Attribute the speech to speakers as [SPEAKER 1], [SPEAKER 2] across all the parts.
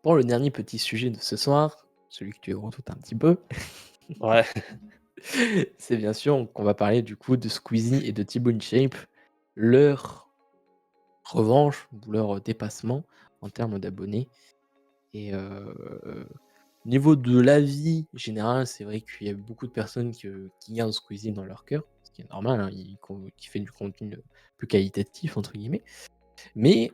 [SPEAKER 1] Pour le dernier petit sujet de ce soir, celui que tu redoutes un petit peu,
[SPEAKER 2] Ouais,
[SPEAKER 1] c'est bien sûr qu'on va parler du coup de Squeezie et de Thibaut InShape, leur revanche ou leur dépassement en termes d'abonnés. Et niveau de l'avis général, c'est vrai qu'il y a beaucoup de personnes qui gardent Squeezie dans leur cœur, ce qui est normal, hein, qui fait du contenu plus qualitatif, entre guillemets. Mais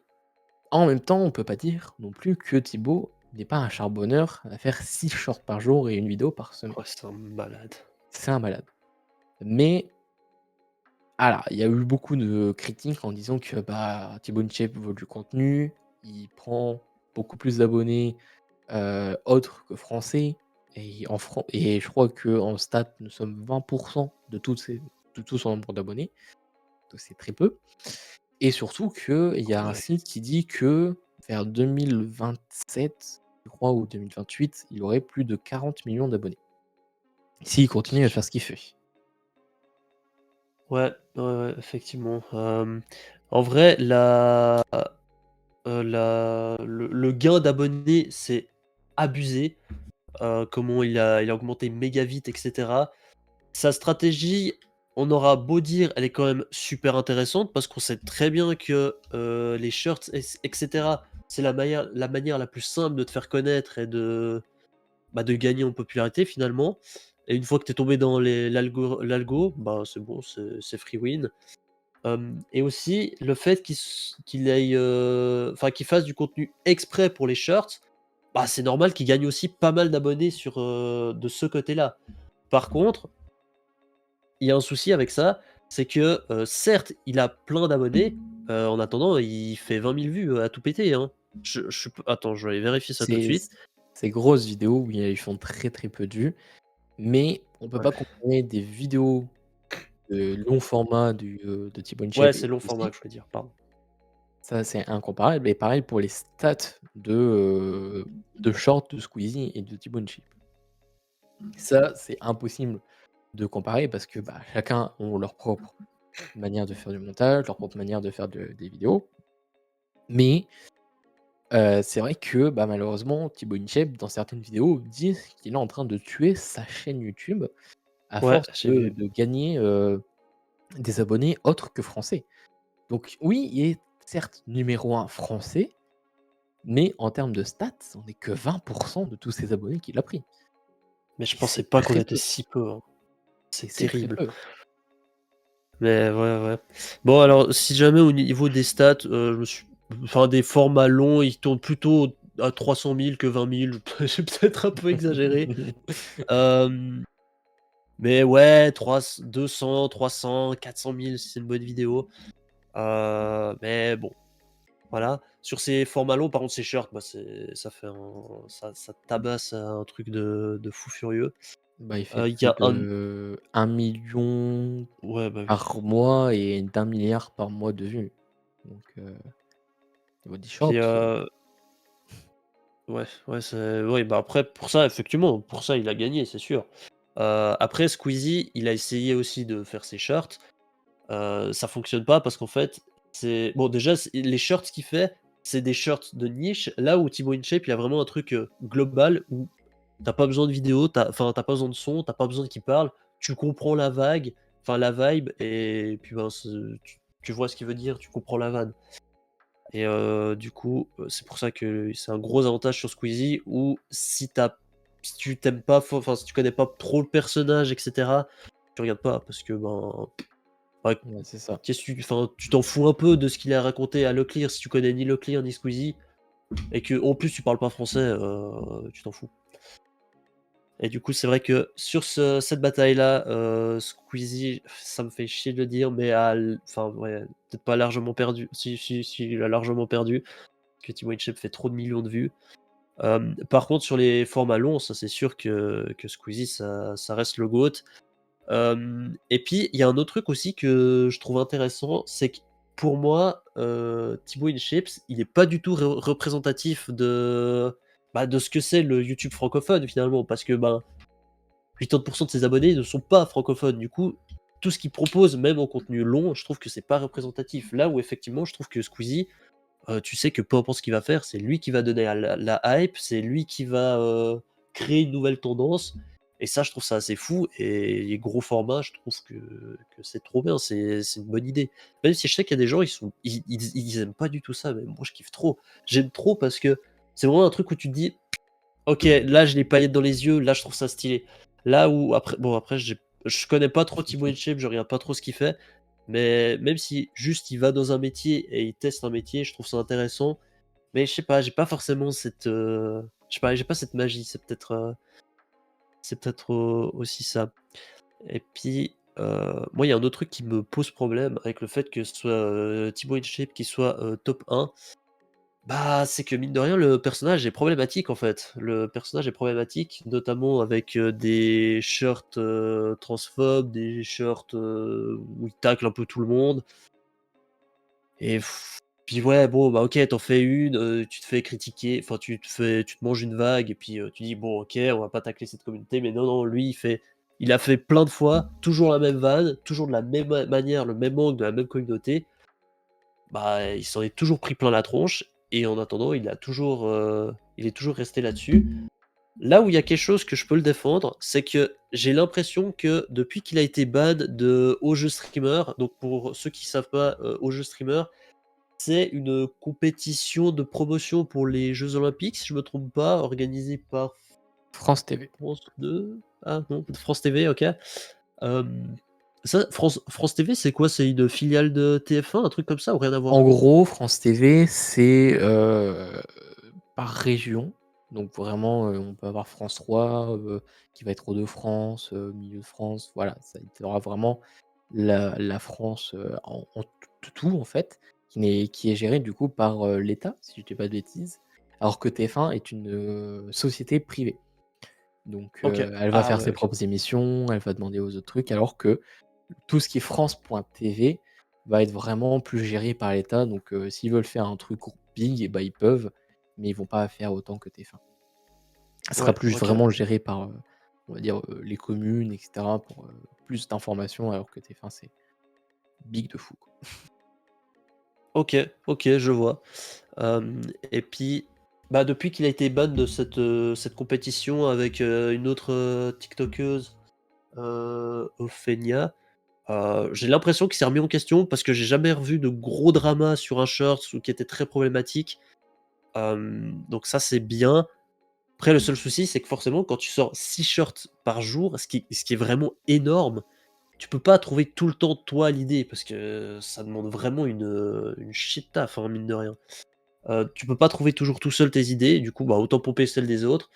[SPEAKER 1] en même temps, on peut pas dire non plus que Thibaut n'est pas un charbonneur à faire 6 shorts par jour et une vidéo par semaine.
[SPEAKER 2] oh, c'est un malade.
[SPEAKER 1] C'est un malade. Mais alors, il y a eu beaucoup de critiques en disant que, bah, Thibaut InShape veut du contenu, il prend beaucoup plus d'abonnés, autres que français et je crois qu'en stats, nous sommes 20 de tout son nombre d'abonnés, donc c'est très peu et surtout qu'il y a un
[SPEAKER 2] Ouais.
[SPEAKER 1] site qui dit que vers 2027, je crois, ou 2028, il aurait plus de 40 millions d'abonnés. S'il continue à faire ce qu'il fait.
[SPEAKER 2] Ouais, ouais, ouais, effectivement. En vrai, le gain d'abonnés, c'est abusé. Comment il a augmenté méga vite, et cetera. Sa stratégie, on aura beau dire, elle est quand même super intéressante parce qu'on sait très bien que, les shirts et cetera, c'est la manière la plus simple de te faire connaître et de gagner en popularité finalement. Et une fois que tu es tombé dans l'algo, bah, c'est bon, c'est free win. Et aussi le fait qu'il aille, enfin qu'il fasse du contenu exprès pour les shirts, bah, c'est normal qu'il gagne aussi pas mal d'abonnés de ce côté-là. Par contre, il y a un souci avec ça, c'est que, certes, il a plein d'abonnés, en attendant, il fait 20 000 vues, à tout péter, hein. Je peux attends, je vais aller vérifier ça tout de
[SPEAKER 1] C'est
[SPEAKER 2] suite.
[SPEAKER 1] ces grosses vidéos où ils font très, très peu de vues, mais on peut
[SPEAKER 2] Ouais.
[SPEAKER 1] pas comparer des vidéos de long format de Thibaut
[SPEAKER 2] Ouais,
[SPEAKER 1] InShape et
[SPEAKER 2] c'est long format
[SPEAKER 1] Squeezie.
[SPEAKER 2] que je voulais dire, pardon.
[SPEAKER 1] Ça, c'est incomparable et pareil pour les stats de short de Squeezie et de Thibaut InShape. Ça, c'est impossible de comparer parce que, bah, chacun ont leur propre manière de faire du montage, leur propre manière de faire des vidéos. Mais, c'est vrai que, bah, malheureusement, Thibaut InShape, dans certaines vidéos, dit qu'il est en train de tuer sa chaîne YouTube à
[SPEAKER 2] Ouais,
[SPEAKER 1] force
[SPEAKER 2] j'ai
[SPEAKER 1] de
[SPEAKER 2] vu.
[SPEAKER 1] de gagner, des abonnés autres que français. Donc oui, il est certes numéro un français, mais en termes de stats, on est que 20 de tous ses abonnés qu'il a pris
[SPEAKER 2] Mais je
[SPEAKER 1] et
[SPEAKER 2] pensais
[SPEAKER 1] c'est
[SPEAKER 2] pas qu'on
[SPEAKER 1] très
[SPEAKER 2] était
[SPEAKER 1] peu
[SPEAKER 2] si peu, hein.
[SPEAKER 1] et
[SPEAKER 2] C'est
[SPEAKER 1] c'est très
[SPEAKER 2] terrible.
[SPEAKER 1] peu.
[SPEAKER 2] Mais ouais, ouais. Bon alors, si jamais au niveau des stats, je me suis enfin des formats longs, ils tournent plutôt à 300 000 que 20 000. J'ai peut-être un peu exagéré. Hem, mais ouais, 200, 300, 400 000 si c'est une bonne vidéo. Mais bon, voilà. Sur ces formats longs, par contre, ces shirts, bah, ça tabasse un truc de fou furieux.
[SPEAKER 1] Bah, il fait
[SPEAKER 2] Il y
[SPEAKER 1] plus
[SPEAKER 2] a un
[SPEAKER 1] de 1 000 000
[SPEAKER 2] Ouais, bah, oui.
[SPEAKER 1] par mois et d'1 milliard par mois de vues. Donc au niveau des
[SPEAKER 2] Puis,
[SPEAKER 1] shorts,
[SPEAKER 2] ouais, ouais, oui, bah, après pour ça, effectivement, pour ça il a gagné, c'est sûr. Après Squeezie, il a essayé aussi de faire ses shirts, ça fonctionne pas parce qu'en fait, c'est bon déjà les shirts qu'il fait, c'est des shirts de niche, là où Thibaut InShape, il a vraiment un truc, global où t'as pas besoin de vidéo, t'as pas besoin de son, t'as pas besoin qu'il parle, tu comprends la vague, enfin la vibe et puis, ben, tu vois ce qu'il veut dire, tu comprends la vanne. Et du coup, c'est pour ça que c'est un gros avantage sur Squeezie où si tu t'aimes pas enfin si tu connais pas trop le personnage et cetera, tu regardes pas parce que, ben, ouais,
[SPEAKER 1] ouais, c'est ça.
[SPEAKER 2] qu'est-ce que tu enfin, tu t'en fous un peu de ce qu'il a raconté à Leclerc si tu connais ni Leclerc ni Squeezie et que en plus tu parles pas français, tu t'en fous. Et du coup, c'est vrai que sur cette bataille-là, Squeezie, ça me fait chier de le dire, mais enfin, ouais, peut-être pas largement perdu. Si, il a largement perdu, que Timo Inchep fait trop de millions de vues. Par contre, sur les formats longs, ça c'est sûr que Squeezie, ça reste le GOAT. Et puis, il y a un autre truc aussi que je trouve intéressant, c'est que pour moi, Thibaut InShapes, il est pas du tout représentatif de ce que c'est le YouTube francophone finalement, parce que ben 80% de ses abonnés ne sont pas francophones. Du coup, tout ce qu'il propose, même en contenu long, je trouve que c'est pas représentatif. Là où effectivement, je trouve que Squeezie, tu sais que peu importe ce qu'il va faire, c'est lui qui va donner la hype, c'est lui qui va, créer une nouvelle tendance et ça, je trouve ça assez fou et les gros formats, je trouve que c'est trop bien, c'est une bonne idée. Même si je sais qu'il y a des gens, ils aiment pas du tout ça, mais moi, je kiffe trop. J'aime trop parce que c'est vraiment un truc où tu te dis: «OK, là, j'ai les paillettes dans les yeux, là, je trouve ça stylé». Là où après bon, après je connais pas trop Thibaut InShape, je regarde pas trop ce qu'il fait, mais même si juste il va dans un métier et il teste un métier, je trouve ça intéressant. Mais je sais pas, j'ai pas forcément cette, je sais pas, j'ai pas cette magie, c'est peut-être, aussi ça. Et puis, moi, il y a un autre truc qui me pose problème avec le fait que ce soit, Thibaut InShape qui soit, top 1, bah, c'est que mine de rien, le personnage est problématique, en fait. Le personnage est problématique, notamment avec, des shirts, transphobes, des shirts, où il tacle un peu tout le monde. Et puis ouais, bon, bah, OK, t'en fais une, tu te fais critiquer, enfin tu te manges une vague et puis, tu dis: «Bon OK, on va pas tacler cette communauté», mais non, non, lui il a fait plein de fois, toujours la même vanne, toujours de la même manière, le même angle, de la même communauté. Bah, il s'en est toujours pris plein la tronche et en attendant, il est toujours resté là-dessus. Là où il y a quelque chose que je peux le défendre, c'est que j'ai l'impression que depuis qu'il a été ban de Au Jeu Streamer, donc pour ceux qui savent pas, Au Jeu Streamer, c'est une compétition de promotion pour les Jeux olympiques, si je me trompe pas, organisée par
[SPEAKER 1] France TV.
[SPEAKER 2] France 2? Ah non, France TV, OK. Hem, Ça, France TV, c'est quoi? C'est une filiale de TF1, un truc comme ça ou rien à
[SPEAKER 1] En
[SPEAKER 2] voir?
[SPEAKER 1] gros, France TV, c'est, par région. Donc vraiment, on peut avoir France 3, qui va être Hauts-de-France, Milieu de France, voilà. Ça tu auras vraiment la France, en tout, en fait, qui est gérée du coup par, l'État, si je dis pas de bêtises. Alors que TF1 est une, société privée. Donc,
[SPEAKER 2] OK.
[SPEAKER 1] elle va
[SPEAKER 2] Ah
[SPEAKER 1] faire
[SPEAKER 2] ouais,
[SPEAKER 1] ses
[SPEAKER 2] OK.
[SPEAKER 1] propres émissions, elle va demander aux autres trucs, alors que tout ce qui est France.tv va être vraiment plus géré par l'État. Donc, s'ils veulent faire un truc big et bah, ils peuvent, mais ils vont pas faire autant que TF1. Ça sera
[SPEAKER 2] Ouais,
[SPEAKER 1] plus
[SPEAKER 2] OK.
[SPEAKER 1] vraiment géré par, on va dire, les communes et cetera pour, plus d'informations alors que TF1 c'est big de fou, quoi.
[SPEAKER 2] OK, OK, je vois. Et puis, bah, depuis qu'il a été ban de cette compétition avec, une autre, tiktokeuse, Euphénia, j'ai l'impression qu'il s'est remis en question parce que j'ai jamais revu de gros drama sur un short ou qui était très problématique. Donc ça, c'est bien. Après, le seul souci, c'est que forcément, quand tu sors 6 shorts par jour, ce qui est vraiment énorme, tu peux pas trouver tout le temps, toi, l'idée parce que ça demande vraiment une shit taf, hein, mine de rien. Tu peux pas trouver toujours tout seul tes idées, du coup, bah, autant pomper celles des autres.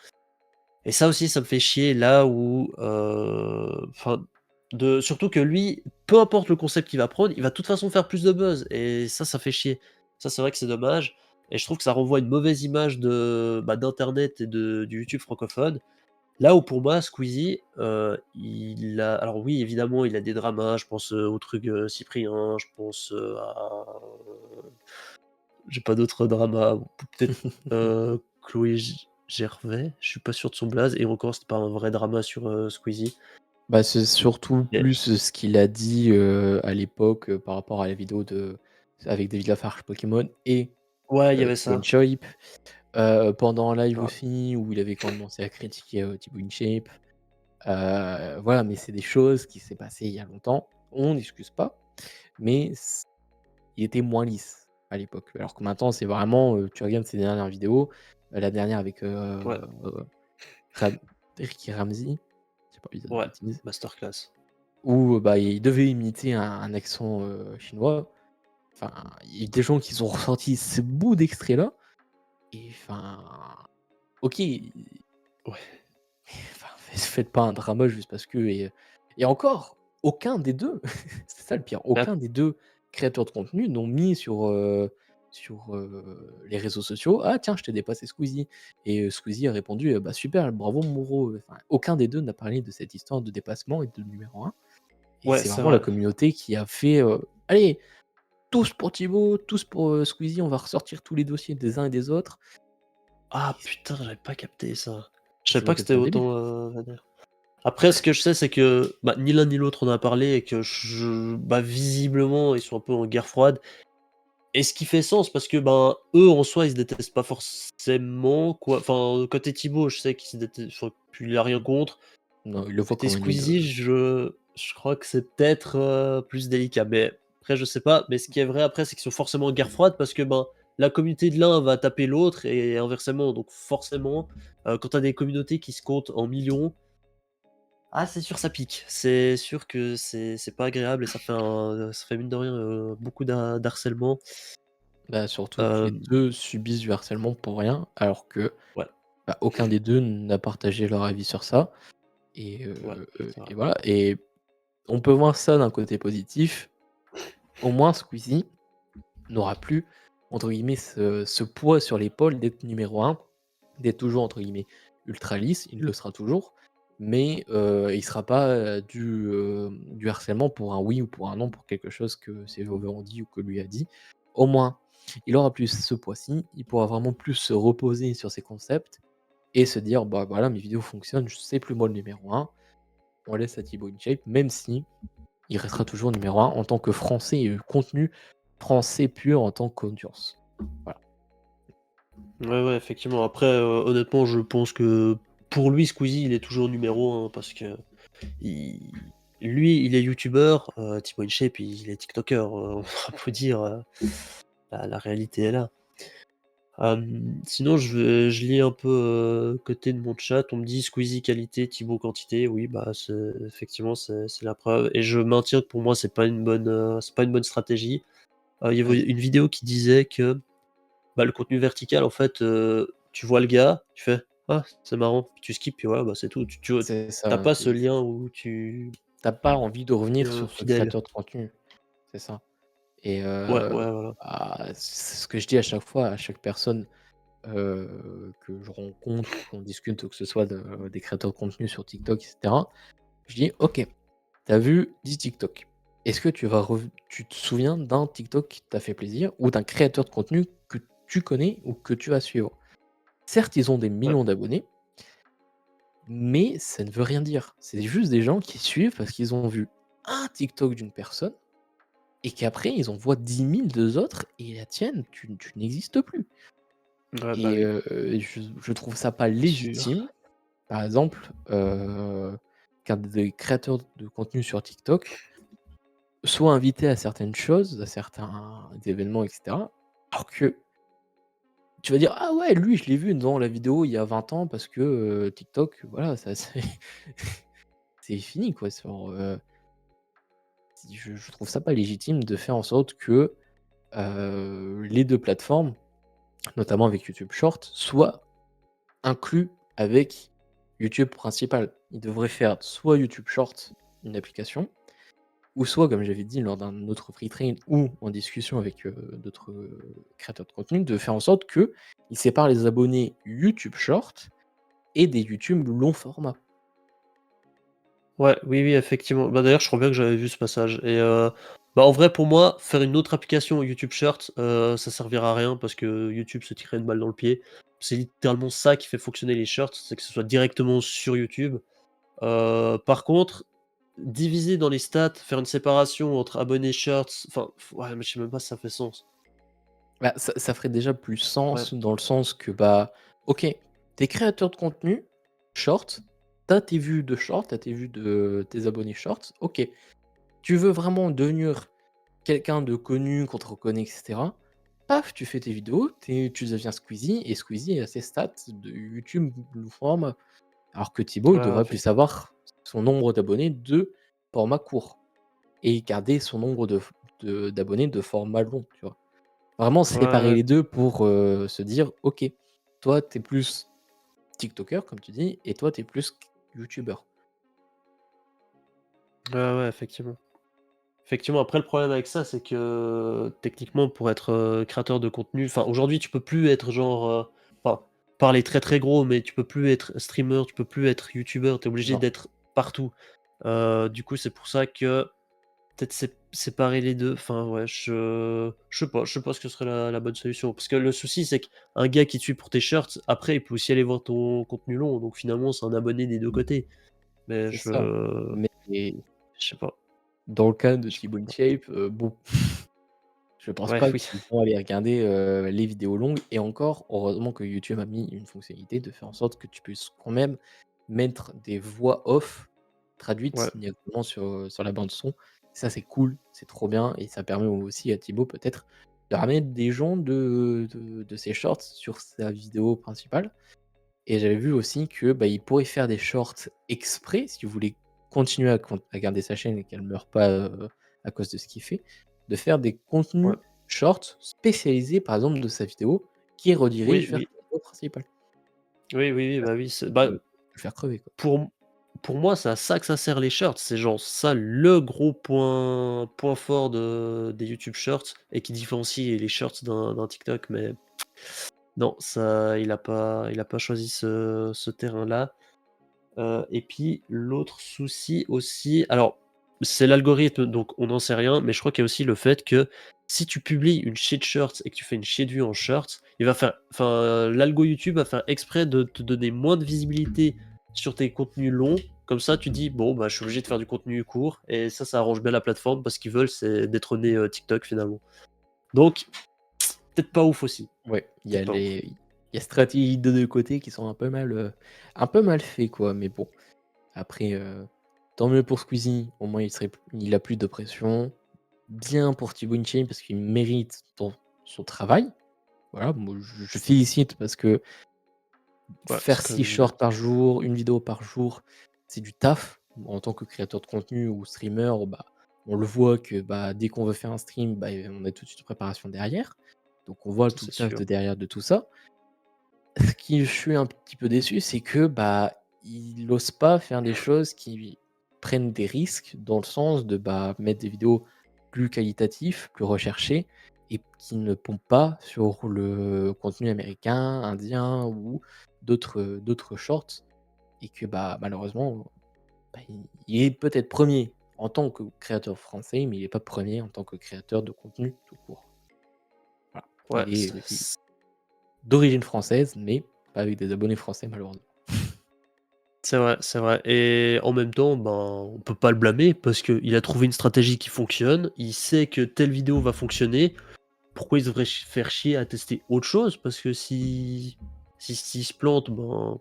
[SPEAKER 2] Et ça aussi, ça me fait chier là où, enfin, surtout que lui, peu importe le concept qu'il va prendre, il va de toute façon faire plus de buzz et ça fait chier. Ça, c'est vrai que c'est dommage et je trouve que ça renvoie une mauvaise image d'internet et du YouTube francophone. Là où pour moi, Squeezie, il a alors oui, évidemment, il a des dramas, je pense, au truc, Cyprien, je pense, à j'ai pas d'autres dramas, peut-être, Chloé Gervais, je suis pas sûr de son blaze et encore c'est pas un vrai drama sur, Squeezie.
[SPEAKER 1] Bah, c'est surtout
[SPEAKER 2] Et
[SPEAKER 1] plus, ce qu'il a dit, à l'époque, par rapport à la vidéo avec David Lafarge Pokémon et
[SPEAKER 2] ouais, il y avait
[SPEAKER 1] Thibaut
[SPEAKER 2] ça.
[SPEAKER 1] InShape. Pendant un live
[SPEAKER 2] Ouais.
[SPEAKER 1] aussi où il avait commencé à critiquer, Thibaut InShape. Voilà, mais c'est des choses qui s'est passées il y a longtemps. On n'excuse pas, mais il était moins lisse à l'époque. Alors que maintenant, c'est vraiment, tu regardes ses dernières vidéos, la dernière avec,
[SPEAKER 2] Ouais,
[SPEAKER 1] Ram Ricky Ramsey, j'ai pas envie de dire de
[SPEAKER 2] ouais,
[SPEAKER 1] bêtises,
[SPEAKER 2] masterclass.
[SPEAKER 1] où, bah, il devait imiter un accent, chinois. Enfin, il y a des gens qui ont ressorti ce bout d'extrait-là et enfin, OK.
[SPEAKER 2] Ouais,
[SPEAKER 1] Enfin, faites pas un drama juste parce que et encore, aucun des 2 c'est ça le pire,
[SPEAKER 2] bah,
[SPEAKER 1] aucun des 2 créateurs de contenu n'ont mis sur, les réseaux sociaux: «Ah tiens, je t'ai dépassé Squeezie» et Squeezie a répondu: «Bah super, bravo mon gros», enfin, aucun des 2 n'a parlé de cette histoire de dépassement et de numéro 1 et
[SPEAKER 2] ouais,
[SPEAKER 1] c'est
[SPEAKER 2] c'est
[SPEAKER 1] vraiment la
[SPEAKER 2] vrai.
[SPEAKER 1] communauté qui a fait, «Allez, tous pour Thibaut, tous pour, Squeezie, on va ressortir tous les dossiers des uns et des autres»
[SPEAKER 2] Ah
[SPEAKER 1] et
[SPEAKER 2] putain, j'avais pas capté ça. Je savais
[SPEAKER 1] c'est pas
[SPEAKER 2] pas que
[SPEAKER 1] que
[SPEAKER 2] c'était
[SPEAKER 1] au début.
[SPEAKER 2] autant, vénère. Après, ce que je sais, c'est que, bah, ni l'un ni l'autre en a parlé et que visiblement, ils sont un peu en guerre froide et ce qui fait sens parce que, ben, eux, en soi, ils se détestent pas forcément, quoi. Enfin, côté Thibaut, je sais qu'il se déteste, enfin, qu'il a rien contre.
[SPEAKER 1] Non, il le voit
[SPEAKER 2] Côté
[SPEAKER 1] comme un
[SPEAKER 2] Squeezie,
[SPEAKER 1] idole.
[SPEAKER 2] je crois que c'est peut-être, plus délicat, mais après je sais pas. Mais ce qui est vrai après, c'est qu'ils sont forcément en guerre froide parce que, ben, la communauté de l'un va taper l'autre et inversement. Donc forcément, quand tu as des communautés qui se comptent en millions, ah c'est sûr ça pique. C'est sûr que c'est pas agréable et ça fait mine de rien, beaucoup d'harcèlement.
[SPEAKER 1] Bah, surtout que les
[SPEAKER 2] Hem,
[SPEAKER 1] 2 subissent du harcèlement pour rien, alors que,
[SPEAKER 2] ouais,
[SPEAKER 1] bah, aucun des 2 n'a partagé leur avis sur ça
[SPEAKER 2] ouais, c'est vrai.
[SPEAKER 1] et voilà et on peut voir ça d'un côté positif. Au moins Squeezie n'aura plus, entre guillemets, ce poids sur l'épaule d'être numéro un, d'être toujours, entre guillemets, «ultra lisse», il le sera toujours, mais il sera pas, du harcèlement pour un oui ou pour un non, pour quelque chose que ses followers ont dit ou que lui a dit. Au moins, il aura plus ce poids-ci, il pourra vraiment plus se reposer sur ses concepts et se dire: «Bah, voilà, mes vidéos fonctionnent, c'est plus moi le numéro un, on laisse à Thibaut InShape», même si il restera toujours numéro un en tant que français et contenu français pur en tant qu'audience. Voilà.
[SPEAKER 2] Ouais, ouais, effectivement. Après, honnêtement, je pense que pour lui, Squeezie, il est toujours numéro un parce que il lui, il est youtubeur, Thibaut InShape, il est tiktoker, on peut dire, la réalité est là. Sinon je lis un peu, côté de mon chat, on me dit: «Squeezie qualité, Thibaut quantité». Oui, bah, c'est effectivement, c'est la preuve et je maintiens que pour moi, c'est pas une bonne stratégie. Il y avait
[SPEAKER 1] Oui,
[SPEAKER 2] une vidéo qui disait que, bah, le contenu vertical, en fait, tu vois le gars, tu fais: «Ah, c'est marrant», puis tu skips, puis voilà, bah, c'est tout. Tu
[SPEAKER 1] c'est
[SPEAKER 2] as
[SPEAKER 1] ça,
[SPEAKER 2] pas ce lien où tu
[SPEAKER 1] pas envie de revenir
[SPEAKER 2] lien
[SPEAKER 1] sur ce
[SPEAKER 2] fidèle.
[SPEAKER 1] créateur de contenu, c'est ça et
[SPEAKER 2] Ouais, ouais, voilà.
[SPEAKER 1] bah, c'est ce que je dis à chaque fois, à chaque personne, que je rencontre ou qu'on discute ou que ce soit des créateurs de contenu sur TikTok et cetera. Je dis: «OK, tu as vu 10 TikTok. Est-ce que tu te souviens d'un TikTok qui t'a fait plaisir ou d'un créateur de contenu que tu connais ou que tu vas suivre?» Certes, ils ont des
[SPEAKER 2] Ouais,
[SPEAKER 1] millions d'abonnés, mais ça ne veut rien dire. C'est juste des gens qui suivent parce qu'ils ont vu un TikTok d'une personne et qu'après ils en voient 10 000 2 autres et la tienne, tu n'existes plus
[SPEAKER 2] ouais, bah,
[SPEAKER 1] et
[SPEAKER 2] oui,
[SPEAKER 1] je trouve ça pas
[SPEAKER 2] sûr.
[SPEAKER 1] légitime, par exemple, qu'un des créateurs de contenu sur TikTok soit invité à certaines choses, à certains événements et cetera, alors que tu vas dire: «Ah ouais, lui, je l'ai vu dans la vidéo il y a 20 ans parce que, TikTok, voilà, ça c'est c'est fini quoi». Je trouve ça pas légitime de faire en sorte que, les 2 plateformes, notamment avec YouTube Short, soient inclus avec YouTube principal. Ils devraient faire soit YouTube Short, une application, ou soit, comme j'avais dit lors d'un autre free trade ou en discussion avec, d'autres, créateurs de contenu, de faire en sorte qu'ils séparent les abonnés YouTube Short et des YouTube long format.
[SPEAKER 2] Ouais, oui, oui, effectivement. Bah, d'ailleurs, je crois bien que j'avais vu ce passage et bah, en vrai, pour moi, faire une autre application YouTube Short, ça servira à rien parce que YouTube se tirerait une balle dans le pied. C'est littéralement ça qui fait fonctionner les shorts, c'est que ce soit directement sur YouTube. Par contre, diviser dans les stats, faire une séparation entre abonnés shorts, enfin, ouais, mais je sais même pas si ça fait sens.
[SPEAKER 1] Bah, ça ferait déjà plus
[SPEAKER 2] Ouais,
[SPEAKER 1] sens dans le sens que, bah, OK, tu créateur de contenu short, t'as tes vues de short, t'as tes vues de tes abonnés short, OK. Tu veux vraiment devenir quelqu'un de connu, qu'on te reconnaît et cetera, paf, tu fais tes vidéos, tu deviens Squeezie et Squeezie a ses stats de YouTube long format. Alors que Thibaut, il
[SPEAKER 2] ouais, ouais,
[SPEAKER 1] devrait plus avoir son nombre d'abonnés de format court et garder son nombre d'abonnés de format long, tu vois? Vraiment
[SPEAKER 2] ouais,
[SPEAKER 1] séparer
[SPEAKER 2] ouais,
[SPEAKER 1] les 2 pour, se dire: «OK, toi, tu es plus tiktoker comme tu dis et toi, tu es plus youtubeur».
[SPEAKER 2] ouais, ouais, effectivement. Effectivement, après le problème avec ça, c'est que techniquement pour être, créateur de contenu, enfin aujourd'hui tu peux plus être genre, enfin, parler très, très gros, mais tu peux plus être streamer, tu peux plus être youtubeur, tu es obligé
[SPEAKER 1] Non,
[SPEAKER 2] d'être partout. Du coup, c'est pour ça que peut-être séparer les 2. Enfin ouais, je sais pas ce que serait la bonne solution. Parce que le souci, c'est qu'un gars qui te suit pour tes shirts, après il peut aussi aller voir ton contenu long, donc finalement c'est un abonné des 2 côtés. Mais
[SPEAKER 1] c'est ça. Mais
[SPEAKER 2] je sais pas,
[SPEAKER 1] dans le cas de
[SPEAKER 2] je
[SPEAKER 1] Thibaut
[SPEAKER 2] sais pas.
[SPEAKER 1] InShape, bon, Je pense
[SPEAKER 2] Ouais,
[SPEAKER 1] pas
[SPEAKER 2] oui.
[SPEAKER 1] qu'ils vont aller regarder, les vidéos longues et encore, heureusement que YouTube a mis une fonctionnalité de faire en sorte que tu puisses quand même mettre des voix off
[SPEAKER 2] Ouais,
[SPEAKER 1] traduites directement sur la bande son. Ça, c'est cool, c'est trop bien et ça permet aussi à Thibaut peut-être de ramener des gens de ses shorts sur sa vidéo principale et j'avais vu aussi que, bah, il pourrait faire des shorts exprès si vous voulez continuer à garder sa chaîne et qu'elle meure pas, à cause de ce qu'il fait, de faire des
[SPEAKER 2] ouais.
[SPEAKER 1] contenus shorts spécialisés, par exemple, de sa vidéo qui
[SPEAKER 2] Oui,
[SPEAKER 1] redirige vers
[SPEAKER 2] oui.
[SPEAKER 1] sa vidéo principale.
[SPEAKER 2] Oui, oui, oui,
[SPEAKER 1] Parce
[SPEAKER 2] bah,
[SPEAKER 1] que
[SPEAKER 2] oui,
[SPEAKER 1] ça peut
[SPEAKER 2] bah,
[SPEAKER 1] le faire crever, quoi.
[SPEAKER 2] pour m pour moi, c'est à ça que ça sert les shorts. C'est genre ça le gros point fort des YouTube Shorts et qui différencie les shorts d'un TikTok, mais non, ça il a pas choisi ce terrain-là. Et puis l'autre souci aussi, alors c'est l'algorithme, donc on n'en sait rien, mais je crois qu'il y a aussi le fait que si tu publies une shit shorts et que tu fais une shit vue en shorts, il va faire, enfin, l'algo YouTube va faire exprès de te donner moins de visibilité sur tes contenus longs. Comme ça, tu dis bon bah je suis obligé de faire du contenu court et ça arrange bien la plateforme parce qu'ils veulent c'est détrôner TikTok finalement. Donc peut-être pas ouf aussi,
[SPEAKER 1] Ouais,
[SPEAKER 2] peut-être pas ouf.
[SPEAKER 1] il y a stratégie de 2 côtés qui sont un peu mal fait, quoi, mais bon, après, tant mieux pour Squeezie, au moins il a plus de pression. Bien pour Thibaut InShape parce qu'il mérite son travail. Voilà, moi je félicite parce que
[SPEAKER 2] Ouais, c'est
[SPEAKER 1] faire
[SPEAKER 2] quand
[SPEAKER 1] 6
[SPEAKER 2] même.
[SPEAKER 1] shorts par jour, une vidéo par jour, c'est du taf. En tant que créateur de contenu ou streamer, bah, on le voit que, bah, dès qu'on veut faire un stream, bah, on a tout de suite une préparation derrière. Donc on voit
[SPEAKER 2] Ça
[SPEAKER 1] tout
[SPEAKER 2] c'est
[SPEAKER 1] le taf
[SPEAKER 2] sûr.
[SPEAKER 1] de derrière de tout ça. Ce qui je suis un petit peu déçu, c'est que, bah, il ose pas faire des choses qui prennent des risques dans le sens de, bah, mettre des vidéos plus qualitatives, plus recherchées et qui ne pompent pas sur le contenu américain, indien ou d'autres shorts et que, bah, malheureusement, bah, il est peut-être premier en tant que créateur français, mais il est pas premier en tant que créateur de contenu tout court. Voilà.
[SPEAKER 2] Ouais,
[SPEAKER 1] Il est d'origine française, mais pas avec des abonnés français malheureusement.
[SPEAKER 2] c'est vrai et en même temps, ben, on peut pas le blâmer parce qu'il a trouvé une stratégie qui fonctionne. Il sait que telle vidéo va fonctionner. Pourquoi il devrait faire chier à tester autre chose? Parce que s'il se plante, ben,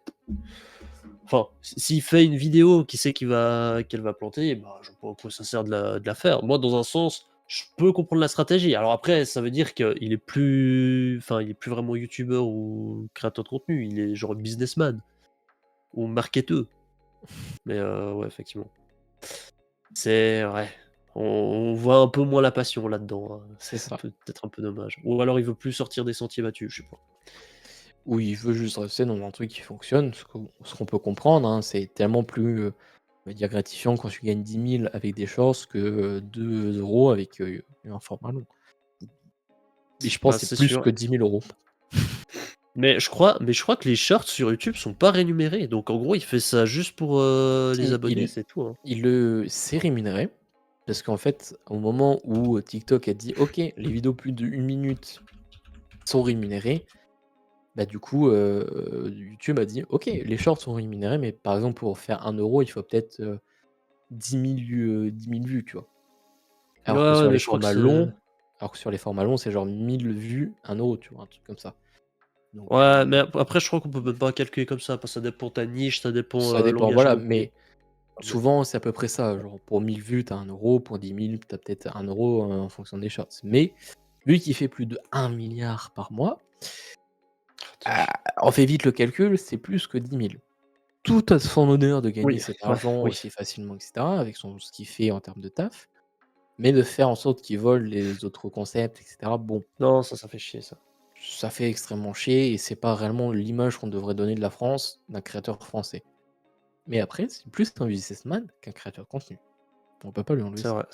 [SPEAKER 2] enfin, s'il fait une vidéo qu'il sait qu'elle va planter, bah, je vois pas à quoi ça sert de la faire. Moi, dans un sens, je peux comprendre la stratégie. Alors après, ça veut dire qu'il est plus enfin, il est plus vraiment youtubeur ou créateur de contenu, il est genre businessman ou marketeur. Mais ouais, effectivement. C'est ouais, on voit un peu moins la passion là-dedans, hein.
[SPEAKER 1] C'est
[SPEAKER 2] C'est
[SPEAKER 1] ça.
[SPEAKER 2] peut-être un peu dommage. Ou alors il veut plus sortir des sentiers battus, je sais pas.
[SPEAKER 1] Ou il veut juste rester dans un truc qui fonctionne, ce qu'on peut comprendre, hein. C'est tellement plus, on va dire gratifiant quand tu gagnes 10 000 avec des shorts que, 2 € avec, un format long. Mais je pense
[SPEAKER 2] Bah,
[SPEAKER 1] que c'est
[SPEAKER 2] c'est
[SPEAKER 1] plus
[SPEAKER 2] sûr.
[SPEAKER 1] que 10 000 €.
[SPEAKER 2] Mais je crois que les shorts sur YouTube sont pas rémunérés. Donc en gros, il fait ça juste pour, les
[SPEAKER 1] Si,
[SPEAKER 2] abonnés, c'est tout, hein.
[SPEAKER 1] c'est rémunéré parce qu'en fait, au moment où, TikTok a dit: «OK, les vidéos plus d'1 minute sont rémunérées», bah, du coup, YouTube a dit: «OK, les shorts sont rémunérés, mais par exemple pour faire 1 € il faut peut-être, 10 000 vues», tu vois?
[SPEAKER 2] Ouais,
[SPEAKER 1] Alors que
[SPEAKER 2] ouais,
[SPEAKER 1] sur
[SPEAKER 2] mais
[SPEAKER 1] les
[SPEAKER 2] je crois que
[SPEAKER 1] formats
[SPEAKER 2] c'est
[SPEAKER 1] longs c'est genre 1000 vues, 1 €, tu vois? Un truc comme ça. Donc
[SPEAKER 2] ouais, mais après je crois qu'on peut même pas calculer comme ça, parce que ça dépend ta niche, ça dépend,
[SPEAKER 1] ça dépend, voilà,
[SPEAKER 2] l'engagement que
[SPEAKER 1] mais
[SPEAKER 2] mais
[SPEAKER 1] souvent c'est à peu près ça, genre pour 1000 vues, tu as 1 €, pour 10 000 tu as peut-être 1 € en fonction des shorts. Mais vu qu'il fait plus de 1 milliard par mois, ah, on fait vite le calcul, c'est plus que 10 000. Tout à son honneur de gagner
[SPEAKER 2] oui,
[SPEAKER 1] cet
[SPEAKER 2] ouais,
[SPEAKER 1] argent
[SPEAKER 2] oui.
[SPEAKER 1] aussi facilement et cetera, avec ce qu'il fait en termes de taf, mais de faire en sorte qu'il vole les autres concepts et cetera, bon,
[SPEAKER 2] Non, ça fait chier ça.
[SPEAKER 1] ça fait extrêmement chier et c'est pas réellement l'image qu'on devrait donner de la France, d'un créateur français. Mais après, c'est plus un businessman qu'un créateur de contenu. On peut pas lui enlever
[SPEAKER 2] C'est
[SPEAKER 1] ça.
[SPEAKER 2] vrai,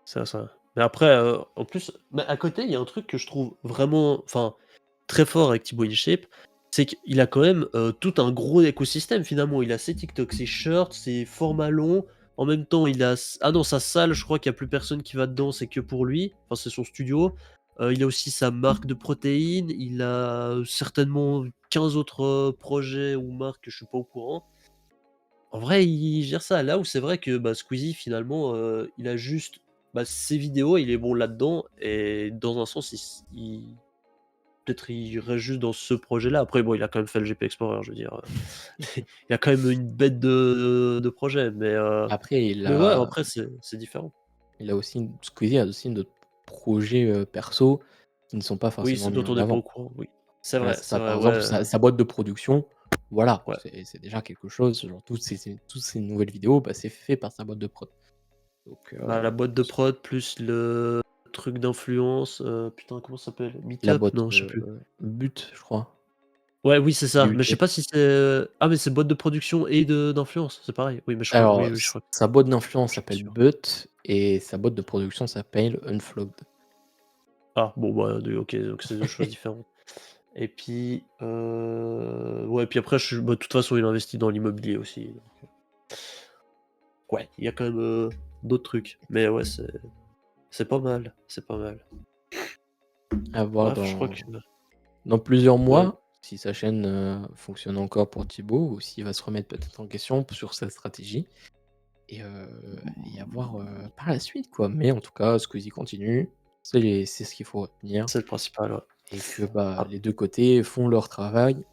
[SPEAKER 2] c'est ça. Mais après, en plus, mais à côté, il y a un truc que je trouve vraiment, enfin, très fort avec Thibaut InShape, c'est qu'il a quand même, tout un gros écosystème finalement. Il a ses TikTok, ses shorts, ses formats longs. En même temps, il a ah non, sa salle, je crois qu'il y a plus personne qui va dedans, c'est que pour lui. Enfin, c'est son studio. Il a aussi sa marque de protéines. Il a certainement 15 autres, projets ou marques que je suis pas au courant. En vrai, il gère ça. Là où c'est vrai que, bah, Squeezie finalement, il a juste bah, ses vidéos, il est bon là-dedans et dans un sens, peut-être il reste juste dans ce projet-là. Après bon, il a quand même fait le GP Explorer, je veux dire, il a quand même une bête de projet,
[SPEAKER 1] Après
[SPEAKER 2] mais ouais, après c'est différent.
[SPEAKER 1] il a aussi Squeezie a aussi d'autres projets, perso qui ne sont pas
[SPEAKER 2] Oui,
[SPEAKER 1] forcément
[SPEAKER 2] c'est
[SPEAKER 1] mis
[SPEAKER 2] dont
[SPEAKER 1] en
[SPEAKER 2] on n'est pas au
[SPEAKER 1] avant.
[SPEAKER 2] courant, oui.
[SPEAKER 1] Voilà, c'est
[SPEAKER 2] C'est
[SPEAKER 1] ça.
[SPEAKER 2] vrai,
[SPEAKER 1] Par exemple,
[SPEAKER 2] ouais,
[SPEAKER 1] sa boîte de production, voilà,
[SPEAKER 2] ouais.
[SPEAKER 1] c'est déjà quelque chose. Genre toutes ces nouvelles vidéos, bah, c'est fait par sa boîte de prod. Donc
[SPEAKER 2] Bah, la boîte de prod plus le truc d'influence, putain comment ça s'appelle?
[SPEAKER 1] la
[SPEAKER 2] Meetup?
[SPEAKER 1] boîte,
[SPEAKER 2] Non, je sais plus.
[SPEAKER 1] But, je crois,
[SPEAKER 2] Ouais, oui, c'est ça, mais je sais
[SPEAKER 1] BUT.
[SPEAKER 2] pas si c'est, ah mais c'est boîte de production et de d'influence, c'est pareil? Oui, mais je crois oui,
[SPEAKER 1] Alors
[SPEAKER 2] oui, je crois
[SPEAKER 1] sa boîte d'influence
[SPEAKER 2] je suis pas
[SPEAKER 1] s'appelle
[SPEAKER 2] sûr.
[SPEAKER 1] But et sa boîte de production s'appelle Unflogged.
[SPEAKER 2] Ah bon, bah, de OK, donc c'est 2 choses différentes et puis, ouais, puis après bah, de toute façon, il investit dans l'immobilier aussi, donc ouais, il y a quand même, d'autres trucs, mais ouais, c'est pas mal, c'est pas mal.
[SPEAKER 1] À voir
[SPEAKER 2] Bref, je crois que
[SPEAKER 1] dans plusieurs
[SPEAKER 2] ouais,
[SPEAKER 1] mois, si sa chaîne, fonctionne encore pour Thibaut ou s'il va se remettre peut-être en question sur sa stratégie et à voir, par la suite, quoi. Mais en tout cas, Squeezie continue, c'est ce qu'il faut retenir
[SPEAKER 2] c'est le principal, ouais.
[SPEAKER 1] et que, bah,
[SPEAKER 2] Ap
[SPEAKER 1] les 2 côtés font leur travail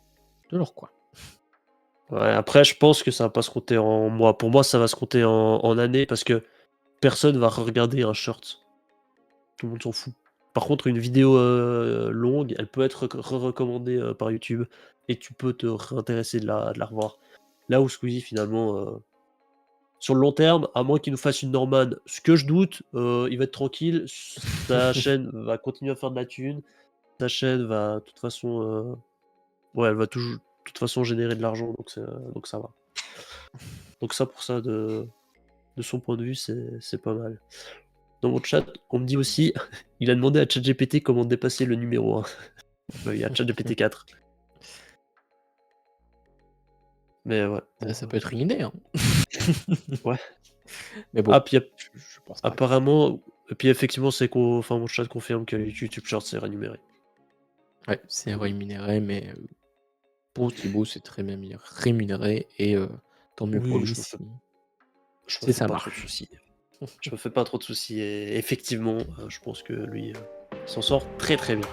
[SPEAKER 1] de leur coin.
[SPEAKER 2] ouais, après je pense que ça va pas se compter en mois. Pour moi, ça va se compter en années parce que personne va regarder un short. Tout le monde s'en fout. Par contre, une vidéo, longue, elle peut être recommandée, par YouTube et tu peux te réintéresser de la revoir. Là où Squeezie finalement, sur le long terme, à moins qu'il nous fasse une Norman, ce que je doute, il va être tranquille, sa chaîne va continuer à faire de la thune, sa chaîne va de toute façon, ouais, elle va toujours de toute façon générer de l'argent donc ça va. Donc ça pour ça de son point de vue, c'est pas mal. Dans mon chat, on me dit aussi, il a demandé à ChatGPT comment dépasser le numéro 1. Bah, il y a ChatGPT 4. Mais ouais, bon,
[SPEAKER 1] Ça peut être une idée, hein.
[SPEAKER 2] ouais.
[SPEAKER 1] Mais bon,
[SPEAKER 2] Ah, puis
[SPEAKER 1] je pense pas que
[SPEAKER 2] apparemment, et puis effectivement, enfin, mon chat confirme que YouTube Shorts c'est rémunéré.
[SPEAKER 1] ouais, c'est
[SPEAKER 2] Donc,
[SPEAKER 1] rémunéré, mais pour Thibaut, c'est très bien rémunéré et tant mieux pour
[SPEAKER 2] oui,
[SPEAKER 1] lui si
[SPEAKER 2] je me
[SPEAKER 1] si
[SPEAKER 2] fais
[SPEAKER 1] ça
[SPEAKER 2] pas trop de
[SPEAKER 1] marche.
[SPEAKER 2] soucis. Je me fais pas trop de soucis et effectivement, je pense que lui, s'en sort très, très bien.